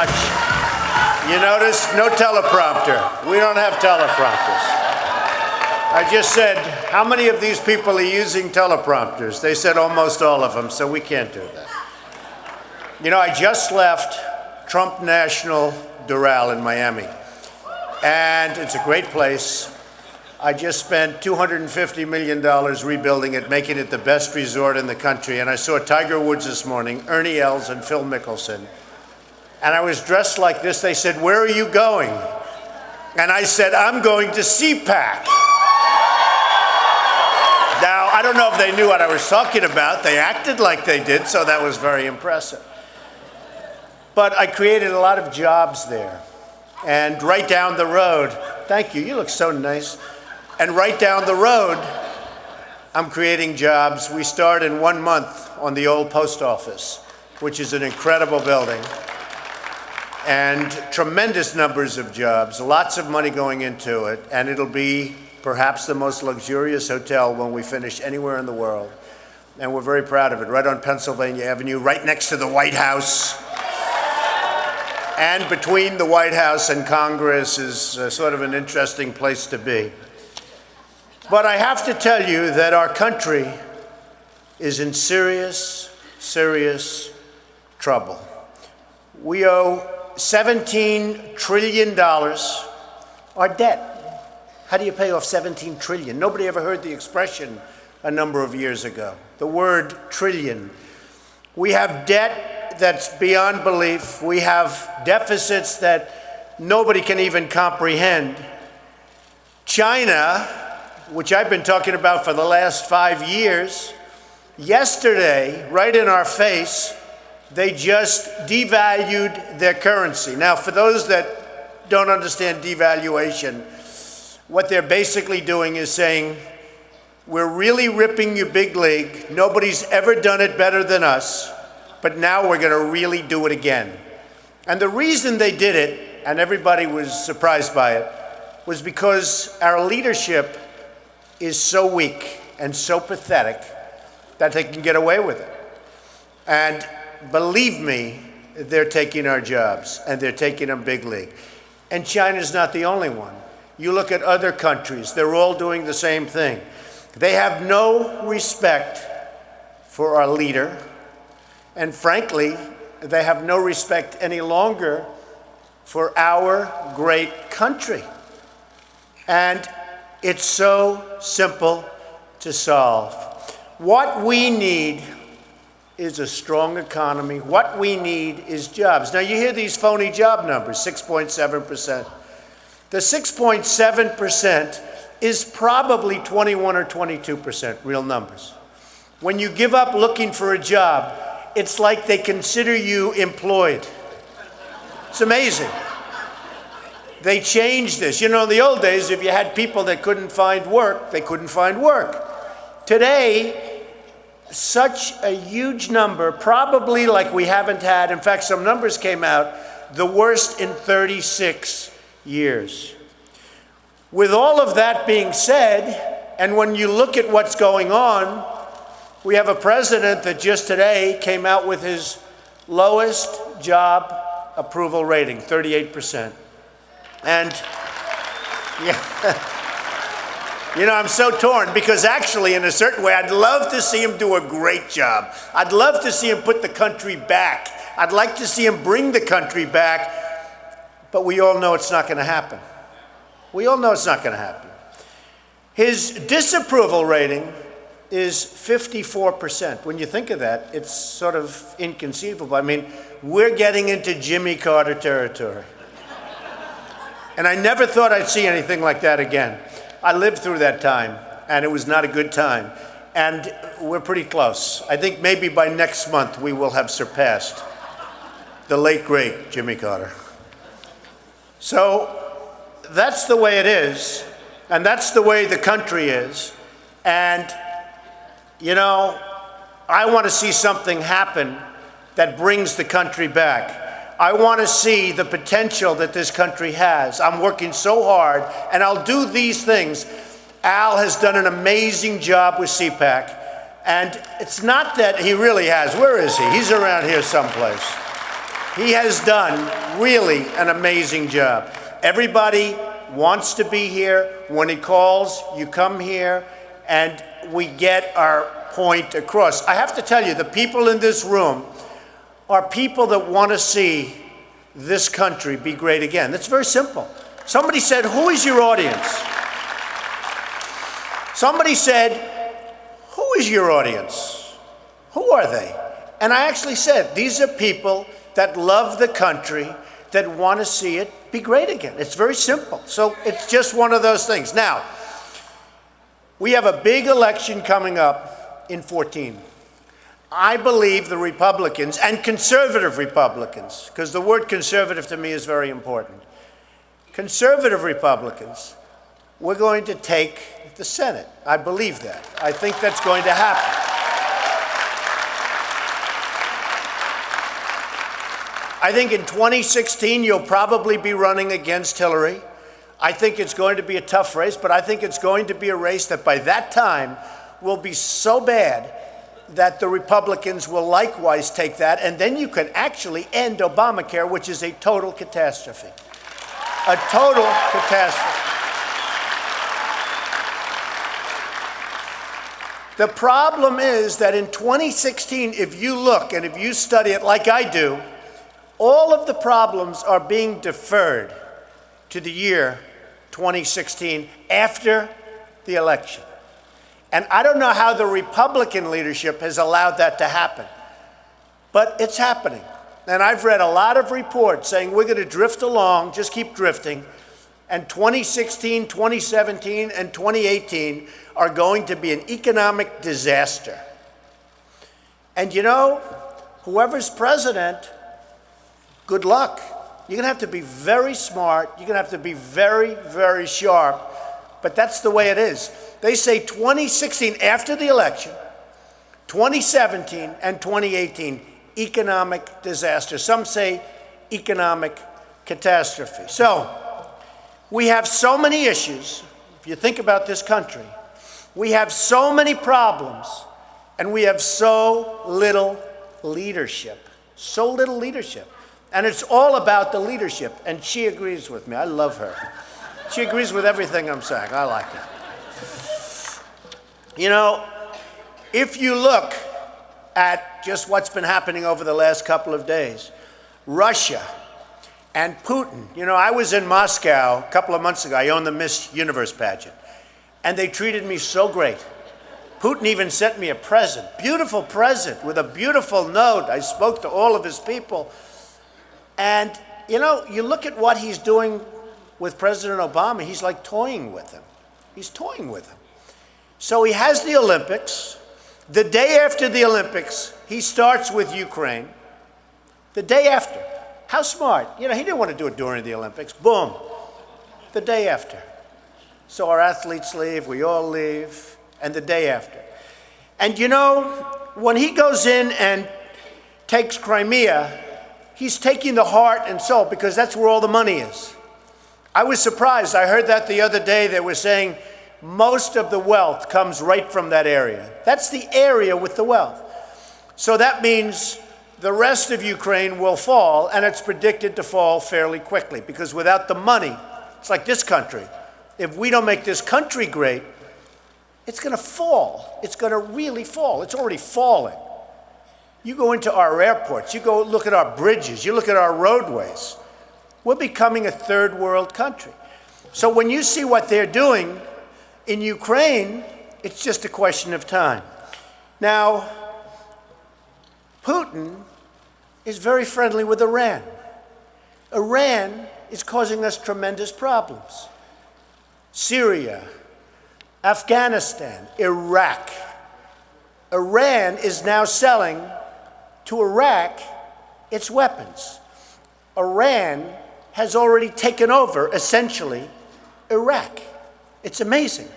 much. You notice? No teleprompter. We don't have teleprompters. I just said, how many of these people are using teleprompters? They said almost all of them, so we can't do that. You know, I just left Trump National Doral in Miami, and it's a great place. I just spent $250 million rebuilding it, making it the best resort in the country, and I saw Tiger Woods this morning, Ernie Els, and Phil Mickelson. And I was dressed like this. They said, "Where are you going?" And I said, "I'm going to CPAC." Now, I don't know if they knew what I was talking about. They acted like they did, so that was very impressive. But I created a lot of jobs there. And right down the road, thank you, you look so nice. And right down the road, I'm creating jobs. We start in 1 month on the old post office, which is an incredible building. And tremendous numbers of jobs, lots of money going into it, and it'll be perhaps the most luxurious hotel when we finish anywhere in the world. And we're very proud of it, right on Pennsylvania Avenue, right next to the White House. And between the White House and Congress is sort of an interesting place to be. But I have to tell you that our country is in serious, serious trouble. We owe $17 trillion our debt. How do you pay off $17 trillion? Nobody ever heard the expression a number of years ago, the word trillion. We have debt that's beyond belief. We have deficits that nobody can even comprehend. China, which I've been talking about for the last 5 years, yesterday, right in our face, they just devalued their currency. Now, for those that don't understand devaluation, what they're basically doing is saying, we're really ripping you big league. Nobody's ever done it better than us, but now we're going to really do it again. And the reason they did it, and everybody was surprised by it, was because our leadership is so weak and so pathetic that they can get away with it. And believe me, they're taking our jobs, and they're taking them big league. And China's not the only one. You look at other countries, they're all doing the same thing. They have no respect for our leader, and frankly, they have no respect any longer for our great country. And it's so simple to solve. What we need is a strong economy. What we need is jobs. Now, you hear these phony job numbers, 6.7%. The 6.7% is probably 21 or 22% real numbers. When you give up looking for a job, it's like they consider you employed. It's amazing. They changed this. You know, in the old days, if you had people that couldn't find work, they couldn't find work. Today, such a huge number, probably like we haven't had, in fact, some numbers came out, the worst in 36 years. With all of that being said, and when you look at what's going on, we have a president that just today came out with his lowest job approval rating, 38%. And yeah. You know, I'm so torn because actually, in a certain way, I'd love to see him do a great job. I'd love to see him put the country back. I'd like to see him bring the country back, but we all know it's not going to happen. We all know it's not going to happen. His disapproval rating is 54%. When you think of that, it's sort of inconceivable. I mean, we're getting into Jimmy Carter territory. And I never thought I'd see anything like that again. I lived through that time, and it was not a good time. And we're pretty close. I think maybe by next month we will have surpassed the late, great Jimmy Carter. So that's the way it is, and that's the way the country is. And, you know, I want to see something happen that brings the country back. I want to see the potential that this country has. I'm working so hard, and I'll do these things. Al has done an amazing job with CPAC, and it's not that he really has. Where is he? He's around here someplace. He has done really an amazing job. Everybody wants to be here. When he calls, you come here, and we get our point across. I have to tell you, the people in this room are people that want to see this country be great again. It's very simple. Somebody said, who is your audience? Somebody said, who is your audience? Who are they? And I actually said, these are people that love the country, that want to see it be great again. It's very simple. So it's just one of those things. Now, we have a big election coming up in 2014. I believe the Republicans, and conservative Republicans, because the word conservative to me is very important. Conservative Republicans, we're going to take the Senate. I believe that. I think that's going to happen. I think in 2016, you'll probably be running against Hillary. I think it's going to be a tough race, but I think it's going to be a race that by that time will be so bad that the Republicans will likewise take that, and then you can actually end Obamacare, which is a total catastrophe. A total catastrophe. The problem is that in 2016, if you look and if you study it like I do, all of the problems are being deferred to the year 2016 after the election. And I don't know how the Republican leadership has allowed that to happen, but it's happening. And I've read a lot of reports saying we're going to drift along, just keep drifting, and 2016, 2017, and 2018 are going to be an economic disaster. And you know, whoever's president, good luck. You're going to have to be very smart. You're going to have to be very, very sharp. But that's the way it is. They say 2016, after the election, 2017 and 2018, economic disaster. Some say economic catastrophe. So we have so many issues. If you think about this country, we have so many problems, and we have so little leadership. So little leadership. And it's all about the leadership. And she agrees with me. I love her. She agrees with everything I'm saying. I like it. You know, if you look at just what's been happening over the last couple of days, Russia and Putin. You know, I was in Moscow a couple of months ago. I owned the Miss Universe pageant. And they treated me so great. Putin even sent me a present, beautiful present with a beautiful note. I spoke to all of his people. And, you know, you look at what he's doing with President Obama, he's like toying with him. He's toying with him. So he has the Olympics. The day after the Olympics, he starts with Ukraine. The day after. How smart. You know, he didn't want to do it during the Olympics. Boom. The day after. So our athletes leave, we all leave, and the day after. And, you know, when he goes in and takes Crimea, he's taking the heart and soul, because that's where all the money is. I was surprised. I heard that the other day. They were saying most of the wealth comes right from that area. That's the area with the wealth. So that means the rest of Ukraine will fall, and it's predicted to fall fairly quickly, because without the money, it's like this country. If we don't make this country great, it's going to fall. It's going to really fall. It's already falling. You go into our airports, you go look at our bridges, you look at our roadways. We're becoming a third world country. So when you see what they're doing in Ukraine, it's just a question of time. Now, Putin is very friendly with Iran. Iran is causing us tremendous problems. Syria, Afghanistan, Iraq. Iran is now selling to Iraq its weapons. Iran has already taken over, essentially, Iraq. It's amazing.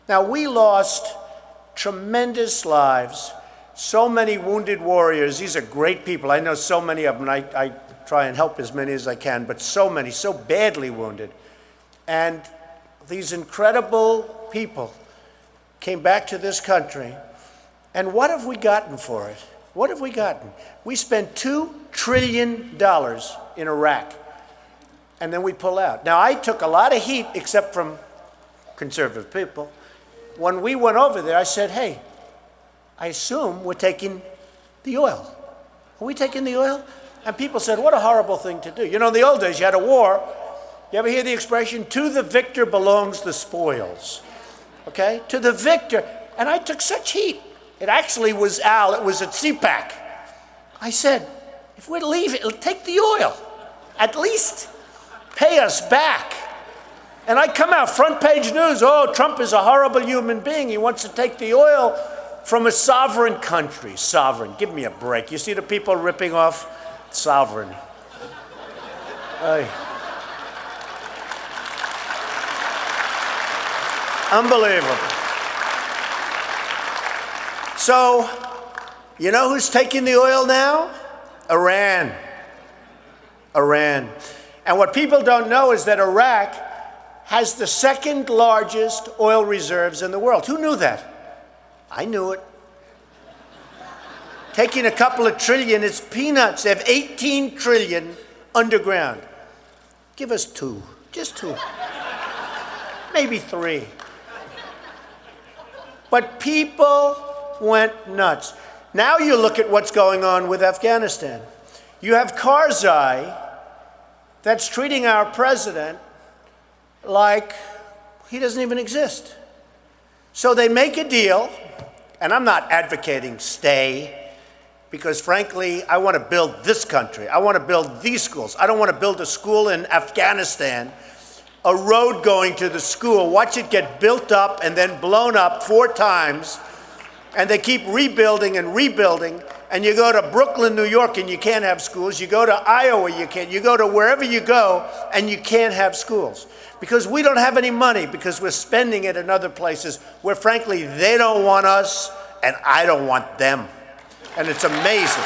Now, we lost tremendous lives, so many wounded warriors. These are great people. I know so many of them. I try and help as many as I can, but so many, so badly wounded. And these incredible people came back to this country. And what have we gotten for it? What have we gotten? We spent $2 trillion in Iraq, and then we pull out. Now, I took a lot of heat, except from conservative people. When we went over there, I said, hey, I assume we're taking the oil. Are we taking the oil? And people said, what a horrible thing to do. You know, in the old days, you had a war. You ever hear the expression, to the victor belongs the spoils? Okay? To the victor. And I took such heat. It actually was Al, it was at CPAC. I said, if we're leaving, take the oil. At least pay us back. And I come out, front page news, oh, Trump is a horrible human being. He wants to take the oil from a sovereign country. Sovereign, give me a break. You see the people ripping off sovereign. Unbelievable. So, you know who's taking the oil now? Iran. Iran. And what people don't know is that Iraq has the second largest oil reserves in the world. Who knew that? I knew it. Taking a couple of trillion, it's peanuts. They have 18 trillion underground. Give us 2, just 2, maybe 3. But people went nuts. Now you look at what's going on with Afghanistan. You have Karzai that's treating our president like he doesn't even exist. So they make a deal, and I'm not advocating stay, because frankly, I want to build this country. I want to build these schools. I don't want to build a school in Afghanistan, a road going to the school, watch it get built up and then blown up 4 times, and they keep rebuilding and rebuilding. And you go to Brooklyn, New York, and you can't have schools. You go to Iowa, you can't. You go to wherever you go, and you can't have schools. Because we don't have any money, because we're spending it in other places where, frankly, they don't want us, and I don't want them. And it's amazing.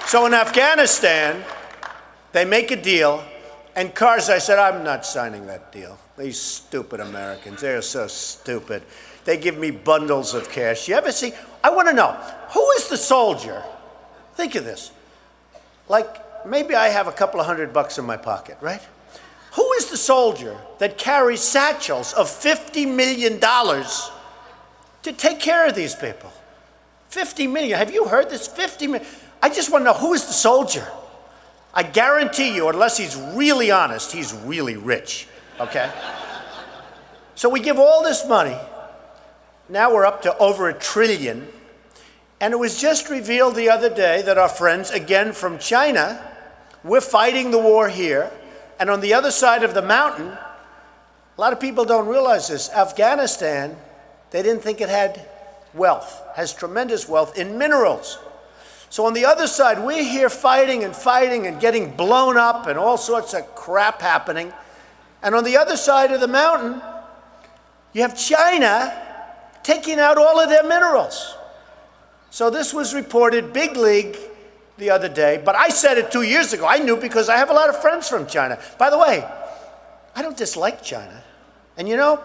So in Afghanistan, they make a deal, and Karzai said, I'm not signing that deal. These stupid Americans, they're so stupid. They give me bundles of cash. You ever see? I want to know, who is the soldier? Think of this. Like, maybe I have a couple of $100 in my pocket, right? Who is the soldier that carries satchels of $50 million to take care of these people? 50 million. Have you heard this? 50 million. I just want to know, who is the soldier? I guarantee you, unless he's really honest, he's really rich, okay? So we give all this money. Now we're up to over $1 trillion. And it was just revealed the other day that our friends, again from China, we're fighting the war here. And on the other side of the mountain, a lot of people don't realize this, Afghanistan, they didn't think it had wealth, has tremendous wealth in minerals. So on the other side, we're here fighting and getting blown up and all sorts of crap happening. And on the other side of the mountain, you have China taking out all of their minerals. So this was reported big league the other day, but I said it 2 years ago. I knew because I have a lot of friends from China. By the way, I don't dislike China. And you know,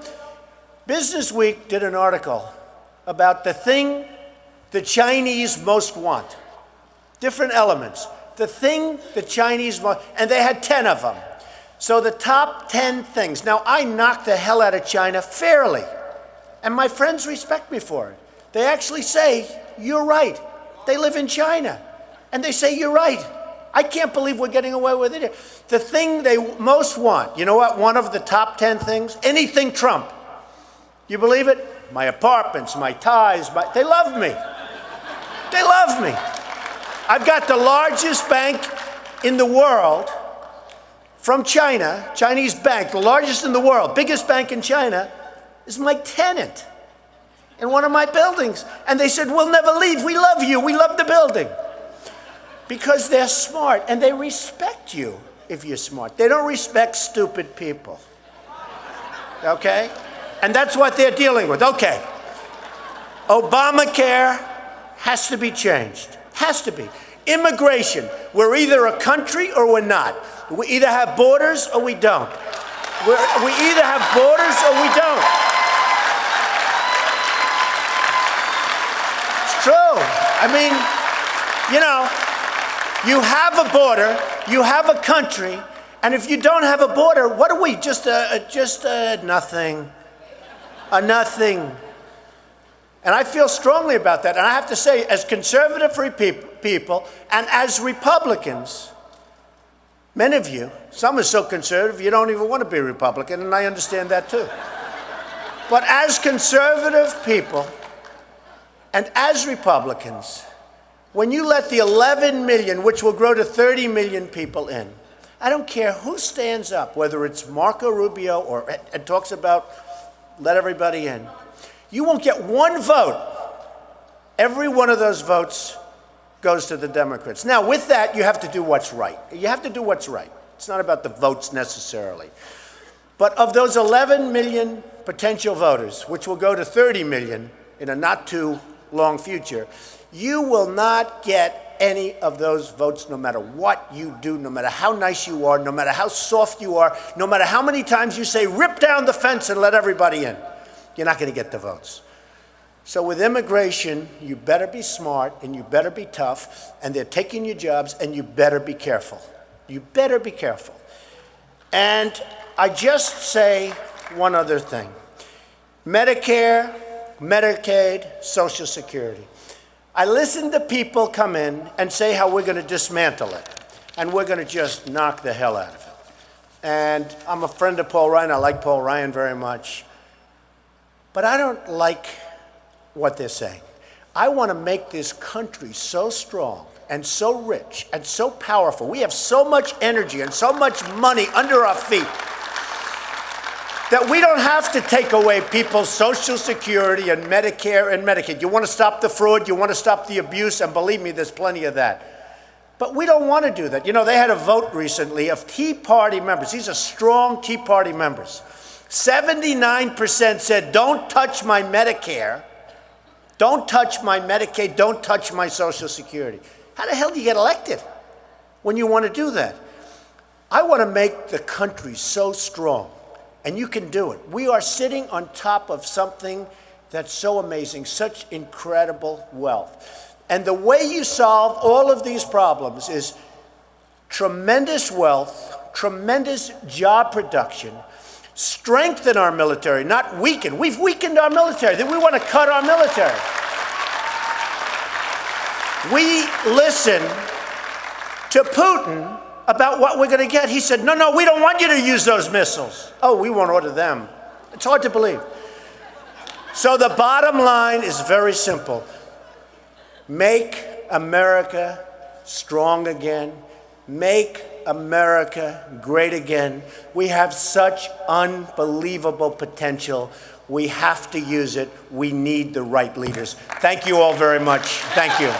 Business Week did an article about the thing the Chinese most want. Different elements. The thing the Chinese want, and they had 10 of them. So the top 10 things. Now, I knocked the hell out of China fairly, and my friends respect me for it. They actually say, you're right. They live in China, and they say, you're right. I can't believe we're getting away with it. The thing they most want, you know what? One of the top 10 things, anything Trump. You believe it? My apartments, my ties, they love me. They love me. I've got the largest bank in the world from China, Chinese bank, the largest in the world, biggest bank in China, is my tenant in one of my buildings. And they said, we'll never leave. We love you. We love the building. Because they're smart, and they respect you if you're smart. They don't respect stupid people. Okay? And that's what they're dealing with. Okay. Obamacare has to be changed. Has to be. Immigration. We're either a country or we're not. We either have borders or we don't. We either have borders or we don't. I mean, you know, you have a border, you have a country, and if you don't have a border, what are we? Just nothing. A nothing. And I feel strongly about that. And I have to say, as conservative people and as Republicans, many of you, some are so conservative you don't even want to be Republican, and I understand that too. But as conservative people and as Republicans, when you let the 11 million, which will grow to 30 million people in, I don't care who stands up, whether it's Marco Rubio or and talks about let everybody in, you won't get one vote. Every one of those votes goes to the Democrats. Now, with that, you have to do what's right. You have to do what's right. It's not about the votes necessarily. But of those 11 million potential voters, which will go to 30 million in a not too long future, you will not get any of those votes no matter what you do, no matter how nice you are, no matter how soft you are, no matter how many times you say, rip down the fence and let everybody in. You're not going to get the votes. So with immigration, you better be smart and you better be tough, and they're taking your jobs, and you better be careful. You better be careful. And I just say one other thing. Medicare, Medicaid, Social Security. I listen to people come in and say how we're going to dismantle it, and we're going to just knock the hell out of it. And I'm a friend of Paul Ryan. I like Paul Ryan very much. But I don't like what they're saying. I want to make this country so strong and so rich and so powerful. We have so much energy and so much money under our feet that we don't have to take away people's Social Security and Medicare and Medicaid. You want to stop the fraud, you want to stop the abuse, and believe me, there's plenty of that. But we don't want to do that. You know, they had a vote recently of Tea Party members. These are strong Tea Party members. 79% said, don't touch my Medicare, don't touch my Medicaid, don't touch my Social Security. How the hell do you get elected when you want to do that? I want to make the country so strong, and you can do it. We are sitting on top of something that's so amazing, such incredible wealth. And the way you solve all of these problems is tremendous wealth, tremendous job production, strengthen our military, not weaken. We've weakened our military. Then we want to cut our military. We listen to Putin about what we're going to get. He said, no, we don't want you to use those missiles. Oh, we won't order them. It's hard to believe. So the bottom line is very simple. Make America strong again. Make America great again. We have such unbelievable potential. We have to use it. We need the right leaders. Thank you all very much. Thank you.